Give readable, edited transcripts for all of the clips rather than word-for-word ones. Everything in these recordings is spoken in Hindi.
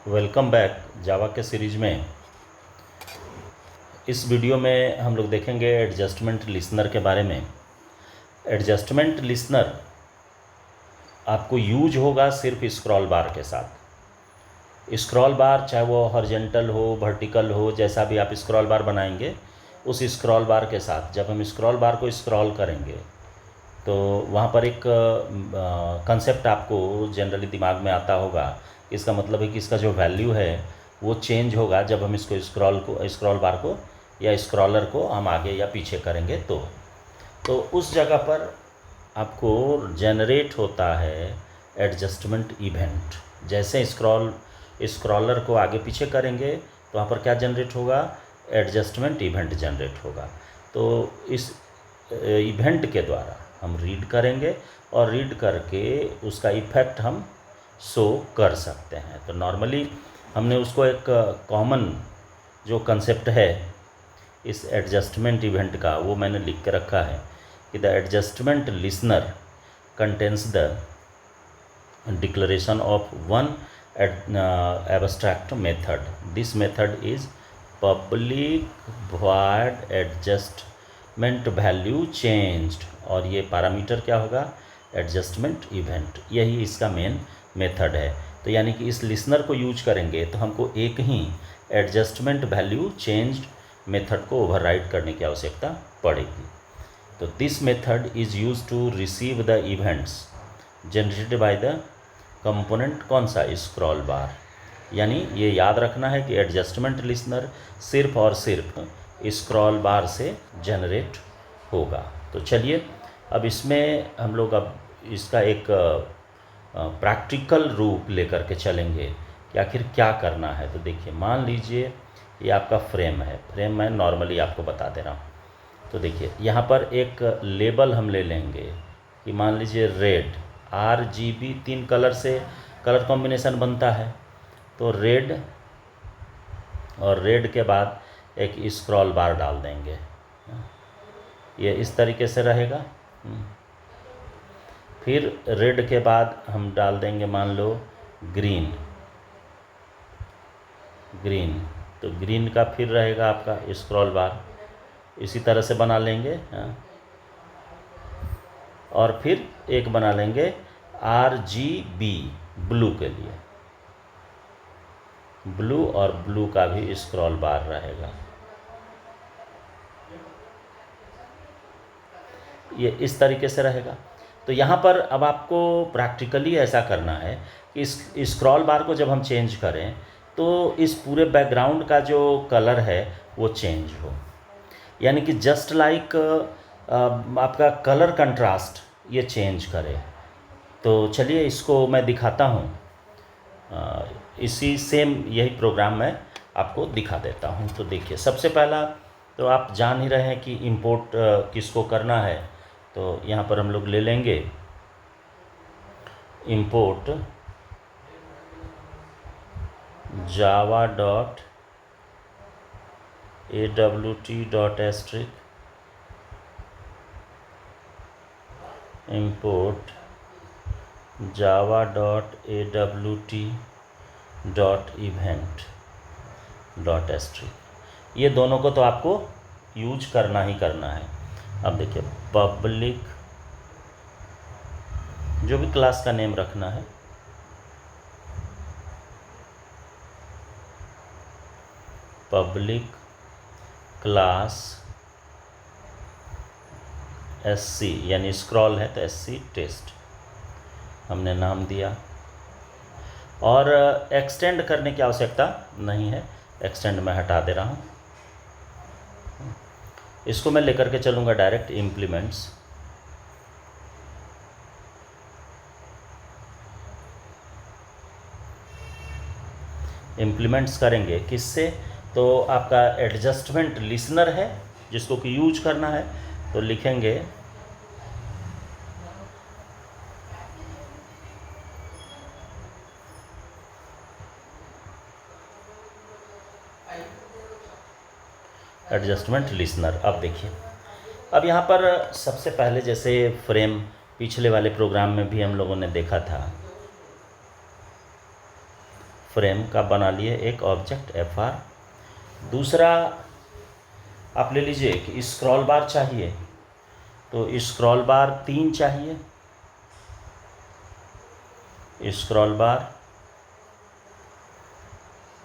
वेलकम बैक जावा के सीरीज में। इस वीडियो में हम लोग देखेंगे एडजस्टमेंट लिसनर के बारे में। एडजस्टमेंट लिसनर आपको यूज होगा सिर्फ स्क्रॉल बार के साथ। स्क्रॉल बार चाहे वो हॉरिजॉन्टल हो, वर्टिकल हो, जैसा भी आप स्क्रॉल बार बनाएंगे, उस स्क्रॉल बार के साथ जब हम स्क्रॉल बार को स्क्रॉल करेंगे तो वहाँ पर एक कंसेप्ट आपको जनरली दिमाग में आता होगा। इसका मतलब है कि इसका जो वैल्यू है वो चेंज होगा जब हम इसको स्क्रॉल बार को या स्क्रॉलर को हम आगे या पीछे करेंगे तो उस जगह पर आपको जनरेट होता है एडजस्टमेंट इवेंट। जैसे स्क्रॉलर को आगे पीछे करेंगे तो वहाँ पर क्या जनरेट होगा, एडजस्टमेंट इवेंट जनरेट होगा। तो इस इवेंट के द्वारा हम रीड करेंगे और रीड करके उसका इफ़ेक्ट हम शो कर सकते हैं। तो नॉर्मली हमने उसको एक कॉमन जो कंसेप्ट है इस एडजस्टमेंट इवेंट का वो मैंने लिख के रखा है कि the adjustment listener contains the declaration of one abstract method. This method is public void adjustment value changed, और ये पैरामीटर क्या होगा, एडजस्टमेंट इवेंट। यही इसका मेन मेथड है। तो यानी कि इस लिसनर को यूज करेंगे तो हमको एक ही एडजस्टमेंट वैल्यू चेंज्ड मेथड को ओवरराइड करने की आवश्यकता पड़ेगी। तो this method is use to receive the events generated by the component. कौन सा, स्क्रॉल बार। यानी ये याद रखना है कि एडजस्टमेंट लिसनर सिर्फ और सिर्फ स्क्रॉल बार से जनरेट होगा। तो चलिए अब इसमें हम लोग अब इसका एक प्रैक्टिकल रूप लेकर के चलेंगे कि आखिर क्या करना है। तो देखिए, मान लीजिए ये आपका फ्रेम है। फ्रेम मैं नॉर्मली आपको बता दे रहा हूँ। तो देखिए यहाँ पर एक लेबल हम ले लेंगे कि मान लीजिए रेड, RGB 3 कलर से कलर कॉम्बिनेशन बनता है। तो रेड और रेड के बाद एक स्क्रॉल बार डाल देंगे, ये इस तरीके से रहेगा। फिर रेड के बाद हम डाल देंगे मान लो ग्रीन, तो ग्रीन का फिर रहेगा आपका स्क्रॉल बार, इसी तरह से बना लेंगे। और फिर एक बना लेंगे RGB ब्लू के लिए, ब्लू और ब्लू का भी स्क्रॉल बार रहेगा। ये इस तरीके से रहेगा। तो यहाँ पर अब आपको प्रैक्टिकली ऐसा करना है कि इस स्क्रॉल बार को जब हम चेंज करें तो इस पूरे बैकग्राउंड का जो कलर है वो चेंज हो, यानी कि जस्ट लाइक आपका कलर कंट्रास्ट ये चेंज करे। तो चलिए इसको मैं दिखाता हूँ। इसी सेम यही प्रोग्राम मैं आपको दिखा देता हूँ। तो देखिए, सबसे पहला तो आप जान ही रहे हैं कि इंपोर्ट किसको करना है। तो यहाँ पर हम लोग ले लेंगे इंपोर्ट java.awt.asterisk import java.awt.event.asterisk। ये दोनों को तो आपको यूज करना ही करना है। अब देखिए, पब्लिक जो भी क्लास का नेम रखना है, पब्लिक क्लास SC यानी स्क्रॉल है तो SC टेस्ट हमने नाम दिया। और एक्सटेंड करने की आवश्यकता नहीं है, एक्सटेंड मैं हटा दे रहा हूँ। इसको मैं लेकर के चलूँगा डायरेक्ट इम्प्लीमेंट्स। इम्प्लीमेंट्स करेंगे किससे, तो आपका एडजस्टमेंट लिसनर है जिसको कि यूज करना है। तो लिखेंगे एडजस्टमेंट लिसनर। अब देखिए, अब यहाँ पर सबसे पहले जैसे फ्रेम पिछले वाले प्रोग्राम में भी हम लोगों ने देखा था, फ्रेम का बना लिए एक ऑब्जेक्ट FR। दूसरा आप ले लीजिए कि स्क्रॉल बार चाहिए, तो स्क्रॉल बार 3 चाहिए। स्क्रॉल बार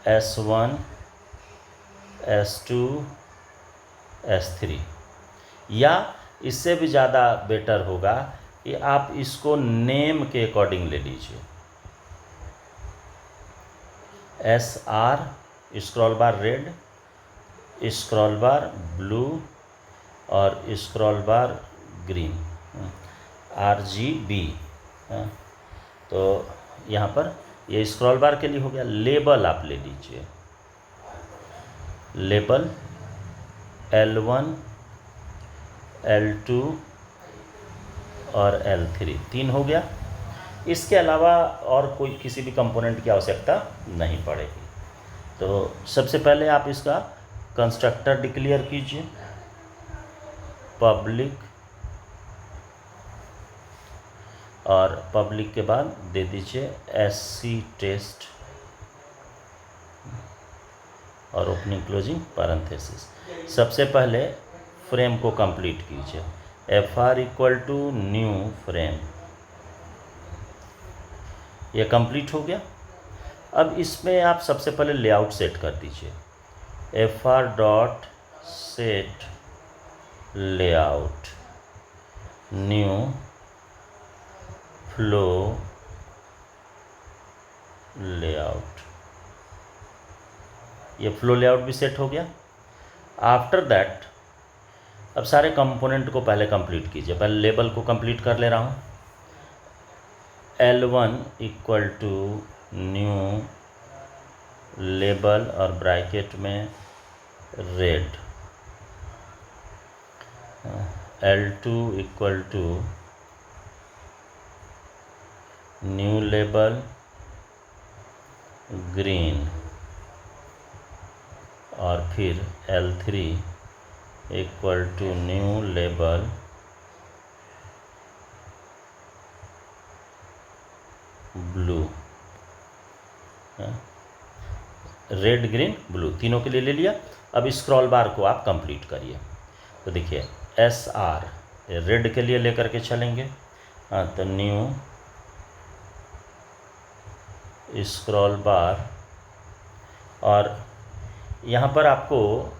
S1 S2 S3, या इससे भी ज़्यादा बेटर होगा कि आप इसको नेम के अकॉर्डिंग ले लीजिए। SR स्क्रॉल बार रेड, स्क्रॉल बार ब्लू और स्क्रॉल बार ग्रीन, RGB। तो यहाँ पर ये स्क्रॉल बार के लिए हो गया। लेबल आप ले लीजिए, लेबल L1 L2 और L3, 3 हो गया। इसके अलावा और कोई किसी भी कंपोनेंट की आवश्यकता नहीं पड़ेगी। तो सबसे पहले आप इसका कंस्ट्रक्टर डिक्लेयर कीजिए, पब्लिक, और पब्लिक के बाद दे दीजिए SC टेस्ट और ओपनिंग क्लोजिंग पैरेंथेसिस। सबसे पहले फ्रेम को कंप्लीट कीजिए, FR equal to new frame, ये कंप्लीट हो गया। अब इसमें आप सबसे पहले लेआउट सेट कर दीजिए, FR dot set layout new flow layout, ये फ्लो लेआउट भी सेट हो गया। आफ्टर दैट अब सारे कंपोनेंट को पहले कंप्लीट कीजिए। पहले लेबल को कंप्लीट कर ले रहा हूँ, L1 equal to new label और ब्रैकेट में red, L2 equal to new label green, और फिर L3 equal to new label blue, red green blue, तीनों के लिए ले लिया। अब स्क्रॉल बार को आप कंप्लीट करिए। तो देखिए SR रेड के लिए लेकर के चलेंगे, तो न्यू स्क्रॉल बार, और यहाँ पर आपको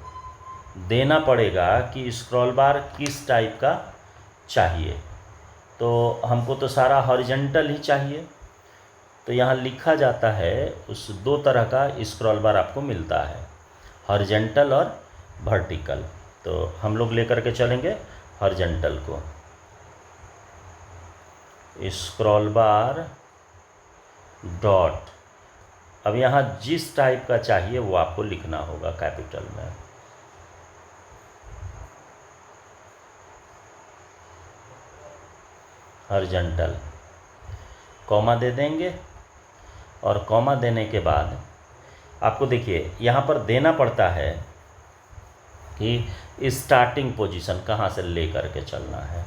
देना पड़ेगा कि स्क्रॉल बार किस टाइप का चाहिए। तो हमको तो सारा हॉरिजॉन्टल ही चाहिए, तो यहाँ लिखा जाता है उस 2 तरह का स्क्रॉल बार आपको मिलता है, हॉरिजॉन्टल और वर्टिकल। तो हम लोग लेकर के चलेंगे हॉरिजॉन्टल को, स्क्रॉल बार डॉट, अब यहाँ जिस टाइप का चाहिए वो आपको लिखना होगा कैपिटल में, हॉरिजॉन्टल, कॉमा दे देंगे। और कॉमा देने के बाद आपको देखिए यहाँ पर देना पड़ता है कि स्टार्टिंग पोजीशन कहाँ से ले करके चलना है,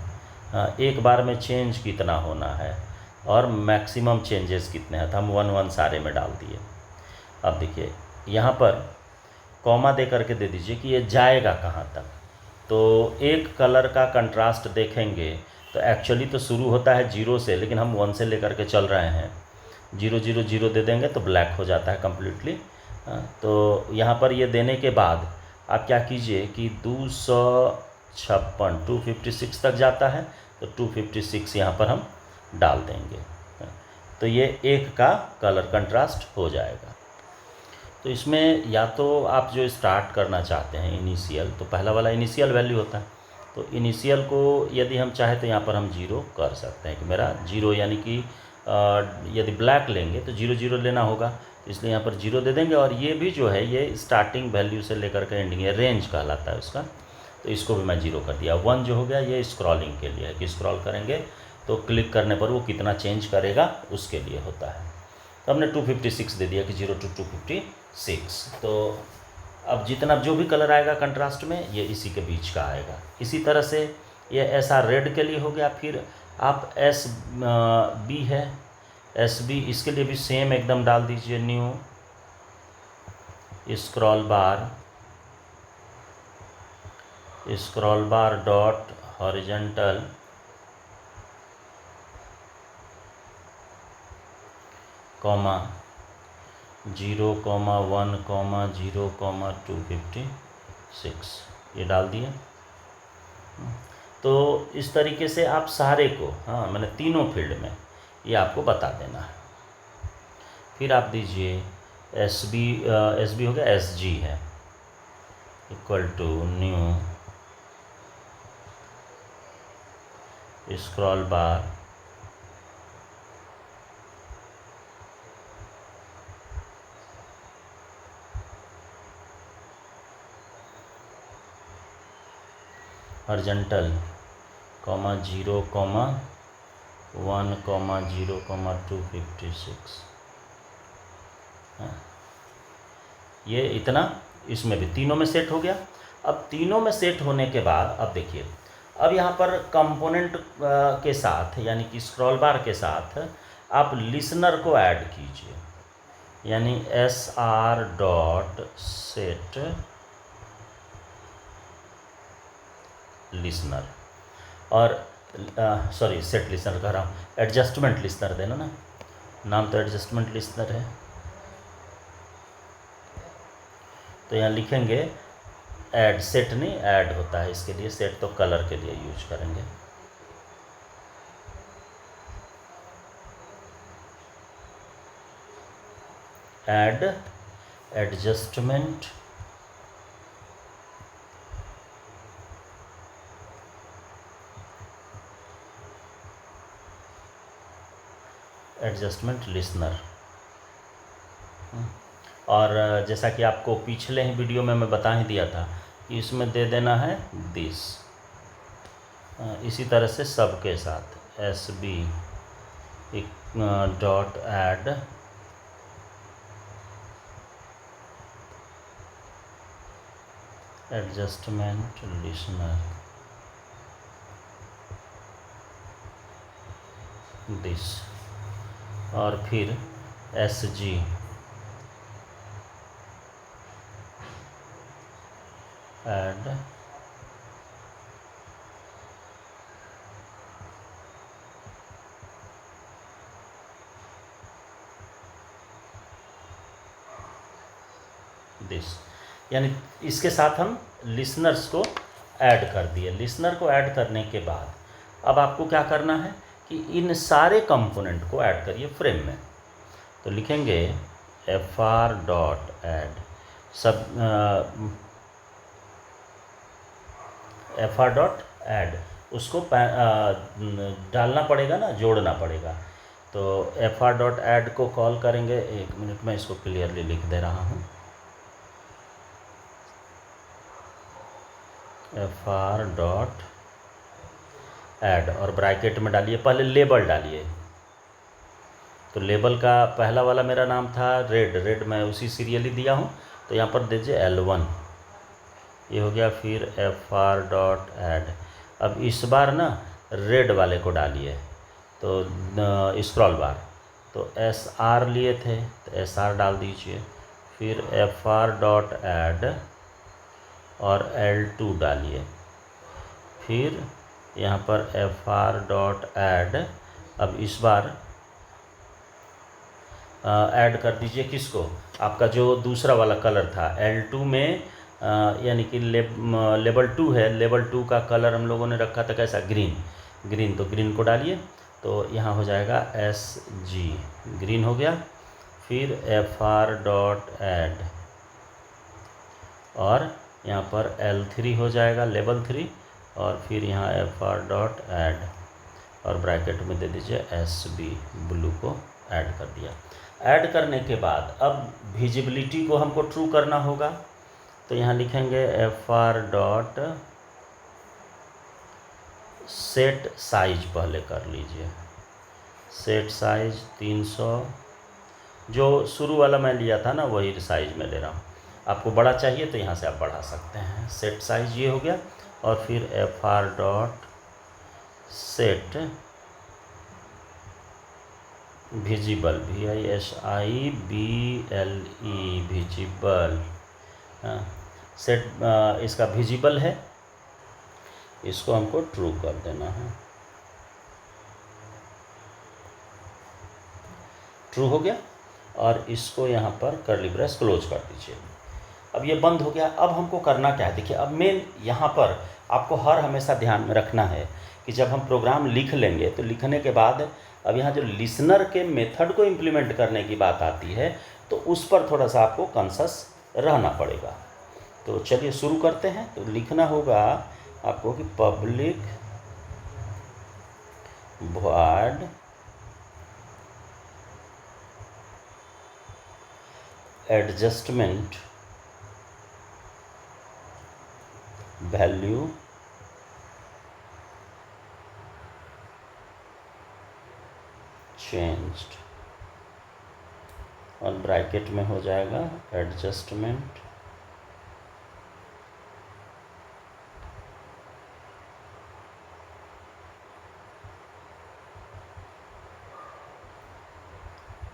एक बार में चेंज कितना होना है और मैक्सिमम चेंजेस कितने हैं। तो हम 1 1 सारे में डाल दिए। अब देखिए यहाँ पर कॉमा दे करके दे दीजिए कि ये जाएगा कहाँ तक। तो एक कलर का कंट्रास्ट देखेंगे तो एक्चुअली तो शुरू होता है 0 से, लेकिन हम 1 से लेकर के चल रहे हैं, 0 0 0 दे देंगे तो ब्लैक हो जाता है कम्प्लीटली। तो यहाँ पर ये देने के बाद आप क्या कीजिए कि 256 तक जाता है, तो 256 यहाँ पर हम डाल देंगे, तो ये एक का कलर कंट्रास्ट हो जाएगा। तो इसमें या तो आप जो स्टार्ट करना चाहते हैं इनिशियल, तो पहला वाला इनिशियल वैल्यू होता है, तो इनिशियल को यदि हम चाहें तो यहाँ पर हम 0 कर सकते हैं कि मेरा 0, यानी कि यदि ब्लैक लेंगे तो 0 0 लेना होगा, इसलिए यहाँ पर 0 दे देंगे। और ये भी जो है ये स्टार्टिंग वैल्यू से लेकर के एंडिंग, ये रेंज कहलाता है उसका, तो इसको भी मैं 0 कर दिया। 1 जो हो गया ये स्क्रॉलिंग के लिए है कि स्क्रॉल करेंगे तो क्लिक करने पर वो कितना चेंज करेगा उसके लिए होता है। तो हमने 256 दे दिया कि 0 to 256। तो अब जितना जो भी कलर आएगा कंट्रास्ट में ये इसी के बीच का आएगा। इसी तरह से ये ऐसा रेड के लिए हो गया। फिर आप SB है, SB इसके लिए भी सेम एकदम डाल दीजिए, न्यू स्क्रॉल बार डॉट हॉरिजॉन्टल कॉमा 0,1,0,256 ये डाल दिए। तो इस तरीके से आप सारे को, हाँ मैंने तीनों फील्ड में ये आपको बता देना है। फिर आप दीजिए एस बी हो गया, एस जी है equal to new scroll bar horizontal comma 0,1,0,256। ये इतना इसमें भी तीनों में सेट हो गया। अब तीनों में सेट होने के बाद अब देखिए, अब यहाँ पर कंपोनेंट के साथ यानी कि स्क्रॉल बार के साथ आप लिसनर को ऐड कीजिए, यानी SR डॉट सेट लिसनर, और सॉरी सेट लिसनर कह रहा हूँ, एडजस्टमेंट लिसनर देना ना, नाम तो एडजस्टमेंट लिसनर है। तो यहाँ लिखेंगे ऐड, सेट नहीं ऐड होता है, इसके लिए सेट तो कलर के लिए यूज करेंगे। Add adjustment listener. और जैसा कि आपको पिछले ही वीडियो में मैं बता ही दिया था कि इसमें दे देना है दिस। इसी तरह से सब के साथ S B dot add adjustment listener this, और फिर एस जी ऐड दिस, यानी इसके साथ हम लिसनर्स को ऐड कर दिए। लिसनर को ऐड करने के बाद अब आपको क्या करना है कि इन सारे कंपोनेंट को ऐड करिए फ्रेम में। तो लिखेंगे FR डॉट ऐड सब FR डॉट ऐड, उसको डालना पड़ेगा ना, जोड़ना पड़ेगा। तो FR डॉट ऐड को कॉल करेंगे, एक मिनट में इसको क्लियरली लिख दे रहा हूँ। FR डॉट ऐड और ब्रैकेट में डालिए, पहले लेबल डालिए। तो लेबल का पहला वाला मेरा नाम था रेड मैं उसी सीरियली दिया हूँ, तो यहाँ पर दीजिए L1, ये हो गया। फिर FR डॉट ऐड, अब इस बार ना रेड वाले को डालिए, तो स्क्रॉल बार, तो SR लिए थे तो SR डाल दीजिए। फिर FR डॉट ऐड और L2 डालिए। फिर यहाँ पर FR डॉट ऐड, अब इस बार ऐड कर दीजिए किसको, आपका जो दूसरा वाला कलर था L2 में, यानी कि लेबल 2 है, लेबल 2 का कलर हम लोगों ने रखा था कैसा, ग्रीन, तो ग्रीन को डालिए। तो यहाँ हो जाएगा SG, ग्रीन हो गया। फिर FR डॉट ऐड और यहाँ पर L3 हो जाएगा, लेबल 3, और फिर यहाँ FR डॉट ऐड और ब्रैकेट में दे दीजिए SB, ब्लू को ऐड कर दिया। ऐड करने के बाद अब विजिबिलिटी को हमको ट्रू करना होगा, तो यहाँ लिखेंगे FR डॉट सेट साइज, पहले कर लीजिए सेट साइज 300, जो शुरू वाला मैं लिया था ना वही साइज में ले रहा हूँ। आपको बड़ा चाहिए तो यहाँ से आप बढ़ा सकते हैं। सेट साइज ये हो गया, और फिर FR dot set visible, VISIBLE, visible. Set इसका विजिबल है, इसको हमको ट्रू कर देना है। ट्रू हो गया, और इसको यहाँ पर कर्ली ब्रेस क्लोज कर दीजिए। अब ये बंद हो गया। अब हमको करना क्या है, देखिए अब मेन यहाँ पर आपको हर हमेशा ध्यान में रखना है कि जब हम प्रोग्राम लिख लेंगे तो लिखने के बाद अब यहाँ जो लिसनर के मेथड को इम्प्लीमेंट करने की बात आती है तो उस पर थोड़ा सा आपको कॉन्शस रहना पड़ेगा। तो चलिए शुरू करते हैं। तो लिखना होगा आपको कि public void adjustment value changed, और ब्रैकेट में हो जाएगा एडजस्टमेंट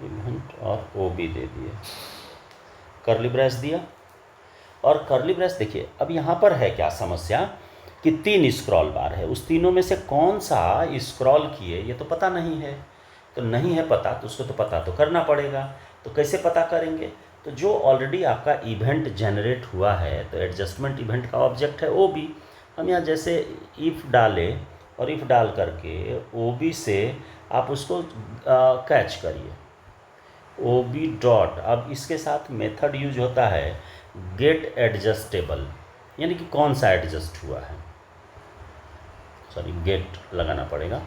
इवेंट, और ओ भी दे दिए, कर्ली ब्रेस दिया। और कर्ली ब्रेस देखिए अब यहाँ पर है क्या समस्या कि 3 स्क्रॉल बार है, उस तीनों में से कौन सा स्क्रॉल किए ये तो पता नहीं है। तो नहीं है पता तो उसको तो पता तो करना पड़ेगा। तो कैसे पता करेंगे, तो जो ऑलरेडी आपका इवेंट जनरेट हुआ है तो एडजस्टमेंट इवेंट का ऑब्जेक्ट है ओ बी। हम यहाँ जैसे इफ़ डाले और इफ़ डाल करके ओ बी से आप उसको कैच करिए, ओ बी डॉट। अब इसके साथ मेथड यूज होता है गेट एडजस्टेबल, यानी कि कौन सा एडजस्ट हुआ है, सॉरी गेट लगाना पड़ेगा।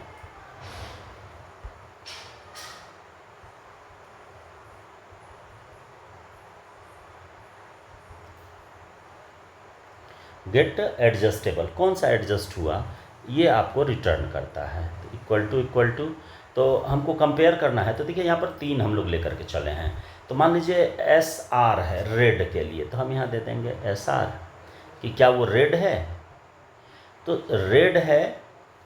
गेट एडजस्टेबल, कौन सा एडजस्ट हुआ ये आपको रिटर्न करता है। तो इक्वल टू तो हमको कंपेयर करना है। तो देखिए यहाँ पर 3 हम लोग लेकर के चले हैं। तो मान लीजिए SR है रेड के लिए, तो हम यहाँ दे देंगे SR कि क्या वो रेड है। तो रेड है,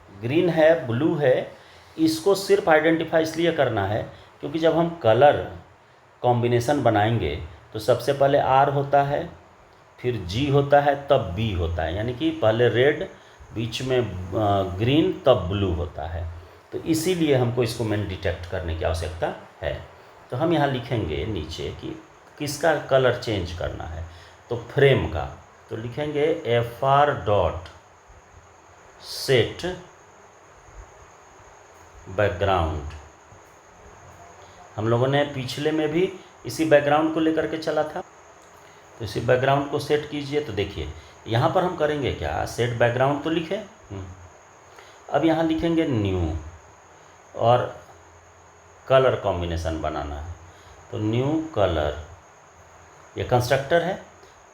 ग्रीन है, ब्लू है, इसको सिर्फ आइडेंटिफाई इसलिए करना है क्योंकि जब हम कलर कॉम्बिनेशन बनाएंगे तो सबसे पहले R होता है, फिर G होता है, तब B होता है, यानी कि पहले रेड, बीच में ग्रीन, तब ब्लू होता है। तो इसीलिए हमको इसको मेन डिटेक्ट करने की आवश्यकता है। तो हम यहाँ लिखेंगे नीचे कि किसका कलर चेंज करना है, तो फ्रेम का। तो लिखेंगे FR डॉट सेट बैकग्राउंड। हम लोगों ने पिछले में भी इसी बैकग्राउंड को लेकर के चला था। तो इसी बैकग्राउंड को सेट कीजिए। तो देखिए यहाँ पर हम करेंगे क्या, सेट बैकग्राउंड तो लिखे, अब यहाँ लिखेंगे न्यू, और कलर कॉम्बिनेशन बनाना है। तो न्यू कलर, ये कंस्ट्रक्टर है।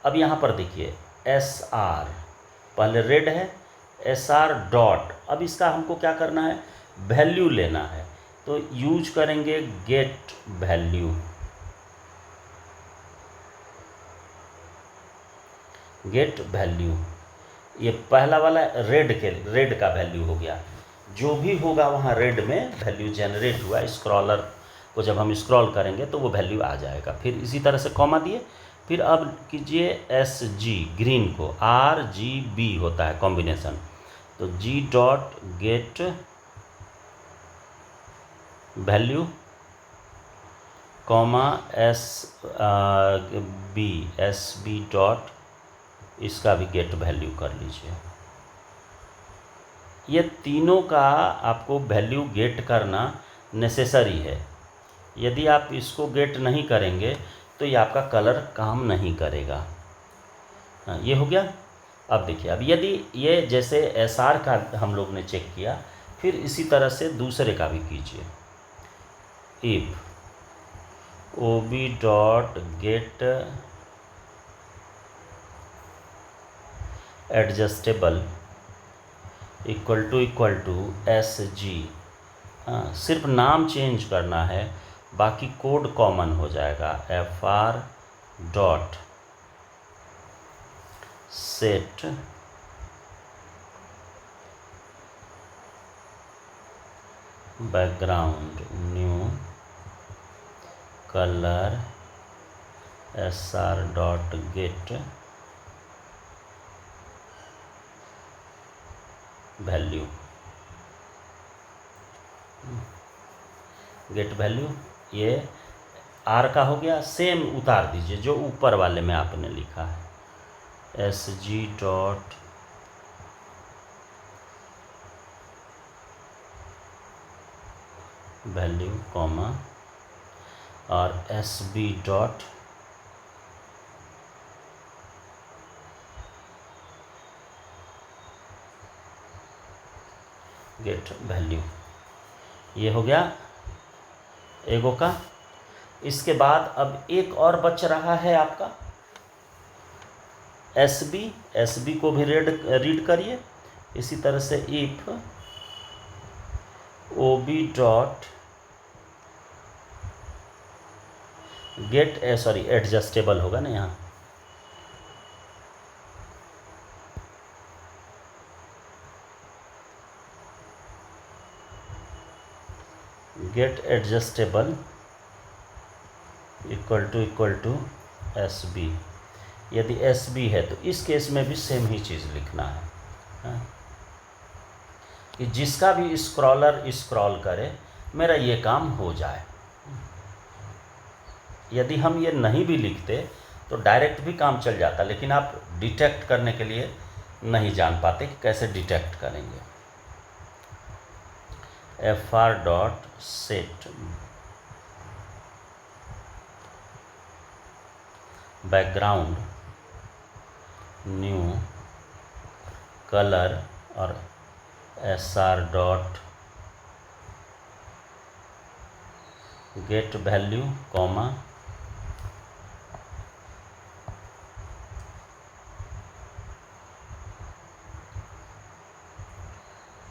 अब यहाँ पर देखिए SR, पहले रेड है, SR डॉट। अब इसका हमको क्या करना है, वैल्यू लेना है। तो यूज करेंगे गेट वैल्यू, गेट वैल्यू। ये पहला वाला रेड का वैल्यू हो गया, जो भी होगा वहाँ रेड में वैल्यू जनरेट हुआ, स्क्रॉलर को जब हम स्क्रॉल करेंगे तो वो वैल्यू आ जाएगा। फिर इसी तरह से कॉमा दिए, फिर अब कीजिए SG ग्रीन को, RGB होता है कॉम्बिनेशन। तो G dot get value comma SB dot, इसका भी गेट वैल्यू कर लीजिए। ये तीनों का आपको वैल्यू गेट करना नेसेसरी है। यदि आप इसको गेट नहीं करेंगे तो ये आपका कलर काम नहीं करेगा। ये हो गया। अब देखिए, अब यदि ये जैसे SR का हम लोग ने चेक किया, फिर इसी तरह से दूसरे का भी कीजिए। If OB dot get adjustable equal to SG, सिर्फ नाम चेंज करना है, बाकी कोड कॉमन हो जाएगा। FR dot set background new colour sr dot get value, gate value ये आर का हो गया, सेम उतार दीजिए जो ऊपर वाले में आपने लिखा है, S G dot value comma और S B dot get value. ये हो गया एगो का। इसके बाद अब एक और बच रहा है आपका एस बी को भी रीड करिए इसी तरह से, if O B dot get sorry adjustable होगा ना यहाँ, get adjustable equal to S B. यदि एस बी है तो इस केस में भी सेम ही चीज़ लिखना है, हाँ? कि जिसका भी स्क्रॉलर स्क्रॉल करे मेरा ये काम हो जाए। यदि हम ये नहीं भी लिखते तो डायरेक्ट भी काम चल जाता, लेकिन आप डिटेक्ट करने के लिए नहीं जान पाते कि कैसे डिटेक्ट करेंगे। F R dot set background new colour और S R dot get value comma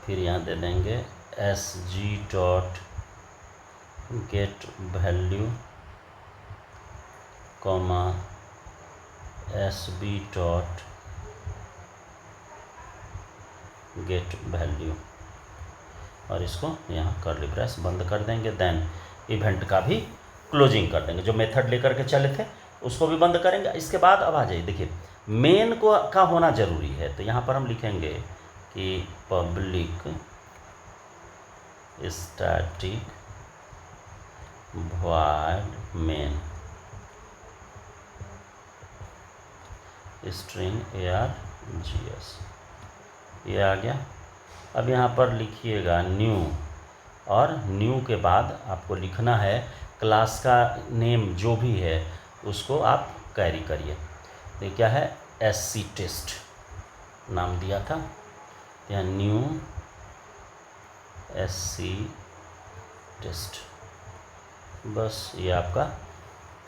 फिर यहाँ दे देंगे S G dot get value comma S B dot get value, और इसको यहाँ कर्ली ब्रेस बंद कर देंगे। देन इवेंट का भी क्लोजिंग कर देंगे, जो मेथड लेकर के चले थे उसको भी बंद करेंगे। इसके बाद अब आ जाइए, देखिए मेन का होना ज़रूरी है, तो यहाँ पर हम लिखेंगे कि public static void main string args, ये आ गया। अब यहाँ पर लिखिएगा न्यू, और न्यू के बाद आपको लिखना है क्लास का नेम जो भी है उसको आप कैरी करिए। ये क्या है, SC टेस्ट नाम दिया था, यहाँ न्यू SC टेस्ट, बस ये आपका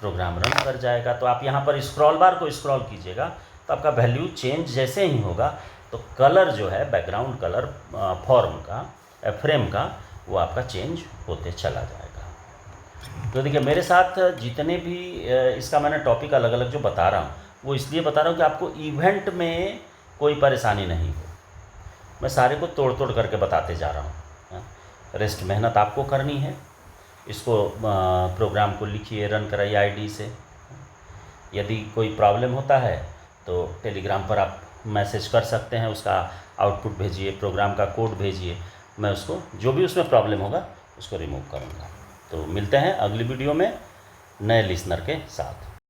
प्रोग्राम रन कर जाएगा। तो आप यहाँ पर स्क्रॉल बार को स्क्रॉल कीजिएगा तो आपका वैल्यू चेंज जैसे ही होगा तो कलर जो है बैकग्राउंड कलर फॉर्म का फ्रेम का वो आपका चेंज होते चला जाएगा। तो देखिए मेरे साथ जितने भी इसका मैंने टॉपिक अलग अलग जो बता रहा हूँ वो इसलिए बता रहा हूँ कि आपको इवेंट में कोई परेशानी नहीं हो। मैं सारे को तोड़ तोड़ करके बताते जा रहा हूँ। रेस्ट मेहनत आपको करनी है। इसको प्रोग्राम को लिखिए, रन कराइए आईडी से। यदि कोई प्रॉब्लम होता है तो टेलीग्राम पर आप मैसेज कर सकते हैं, उसका आउटपुट भेजिए, प्रोग्राम का कोड भेजिए, मैं उसको जो भी उसमें प्रॉब्लम होगा उसको रिमूव करूँगा। तो मिलते हैं अगली वीडियो में नए लिसनर के साथ।